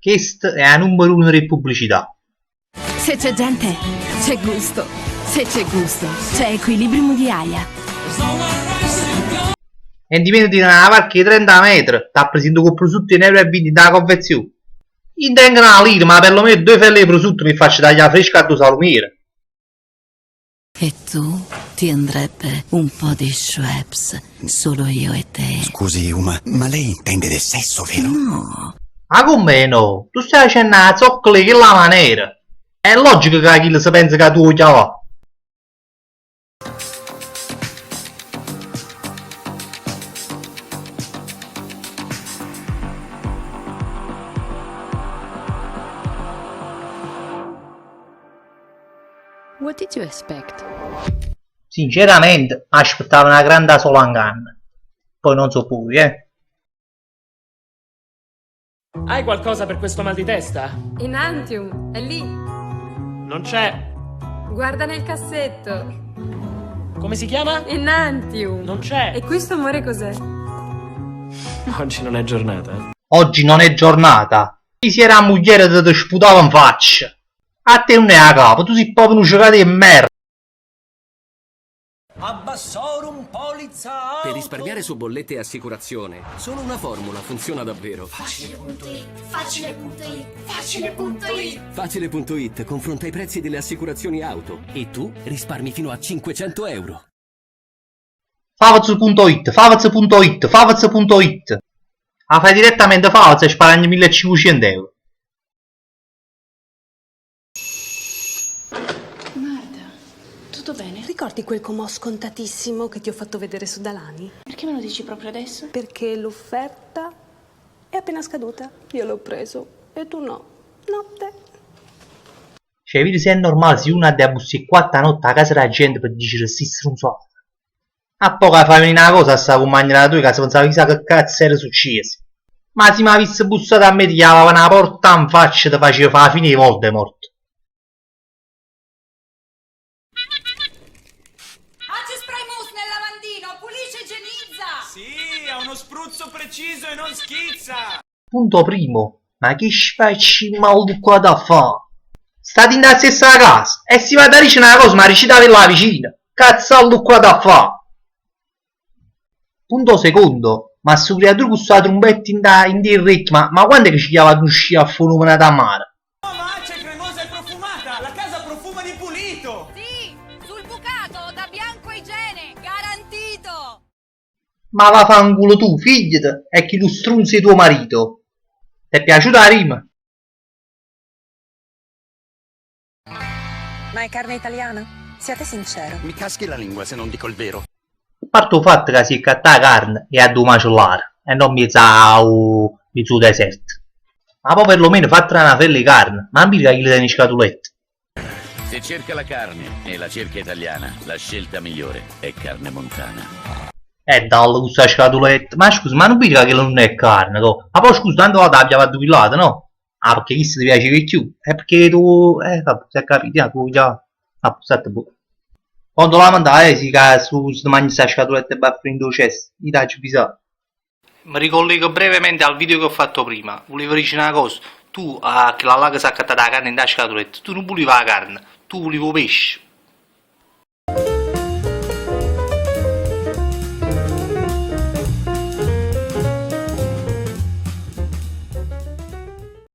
Questa è la numero uno delle pubblicità. Se c'è gente, c'è gusto. Se c'è gusto, c'è equilibrio di aia. E dimentichi una varca di 30 metri, sta presente con prosciutto in euro e 20 da confezione. Intendono una lira, ma perlomeno 2 felle di prosciutto mi faccio tagliare fresca a 2 salumiere. E tu ti andrebbe un po' di Schweppes, solo io e te. Scusi, Uma, ma lei intende del sesso, vero? No. Ma come no? Tu stai facendo una zoccola che la maniera. È logico che chi si pensa che tu voglia va. What did you expect? Sinceramente, aspettavo una grande solanganna. Poi non so pure, Hai qualcosa per questo mal di testa? Enantium, è lì. Non c'è. Guarda nel cassetto. Come si chiama? Enantium. Non c'è. E questo amore cos'è? Oggi non è giornata. Oggi non è giornata. Chi si era moglie che ti sputava in faccia. A te non è a capo, tu sei proprio un giocatore di merda. Abbassorum polizza auto. Per risparmiare su bollette e assicurazione, solo una formula funziona davvero. Facile.it, facile.it. Facile.it confronta i prezzi delle assicurazioni auto e tu risparmi fino a 500 euro. Favaz.it, Favaz.it, Favaz.it. La fai direttamente Favaz e sparagli 1500 euro. Guarda, tutto bene? Ricordi quel comò scontatissimo che ti ho fatto vedere su Dalani? Perché me lo dici proprio adesso? Perché l'offerta è appena scaduta. Io l'ho preso e tu no. Notte. Cioè, vedi se è normale se uno ha da bussare 4 notte a casa della gente per dire si stronzata. A poco fai venire una cosa a sta compagna della tua che si pensava chissà che cazzo era successo. Ma se mi avesse bussato a me ti chiamava una porta in faccia e ti faceva fa la fine di Voldemort. Spray mousse nel lavandino, pulisce e igienizza! Sì, ha uno spruzzo preciso e non schizza. Punto primo. Ma che spacci mal qua da fa? State in la stessa casa e si va a dire una cosa ma ricitare la vicina. Cazzallo qua da fa. Punto secondo. Ma su creatura con sta trombetta in direct, ma quando è che ci chiama ad uscire a fenomeno da mare? Oh, ma c'è cremosa e profumata. La casa profuma di pulito. Sì, sul bucato, da bianco e igiene, garantito! Ma vaffanculo tu, figliate, e chi lo strunzi è tuo marito. Ti è piaciuta la rima? Ma è carne italiana? Siate sincero. Mi caschi la lingua se non dico il vero. A parte il fatto che si catta la carne e a due macellare e non mezzo deserto. Ma poi perlomeno fatela una fella di carne, ma non mica che gli dai in scatolette. Se cerca la carne e la cerca italiana, la scelta migliore è carne montana. Dallo questa scatoletta. Ma scusa, ma non mica che non è carne, no? Ma poi scusa, tanto la abbia fatto quillata, no? Ah, perché chi ti piace di più? È perché tu... vabbè, si è capito, tu già... Vabbè, state buono. Quando la mandai, si mangia questa scatoletta e baffino in cesso. Gli dacci bisogno. Mi ricollego brevemente al video che ho fatto prima. Volevo dire una cosa. Tu, che la laga si è accattata la carne in scatoletta, tu non volevi la carne, tu volevi pesce.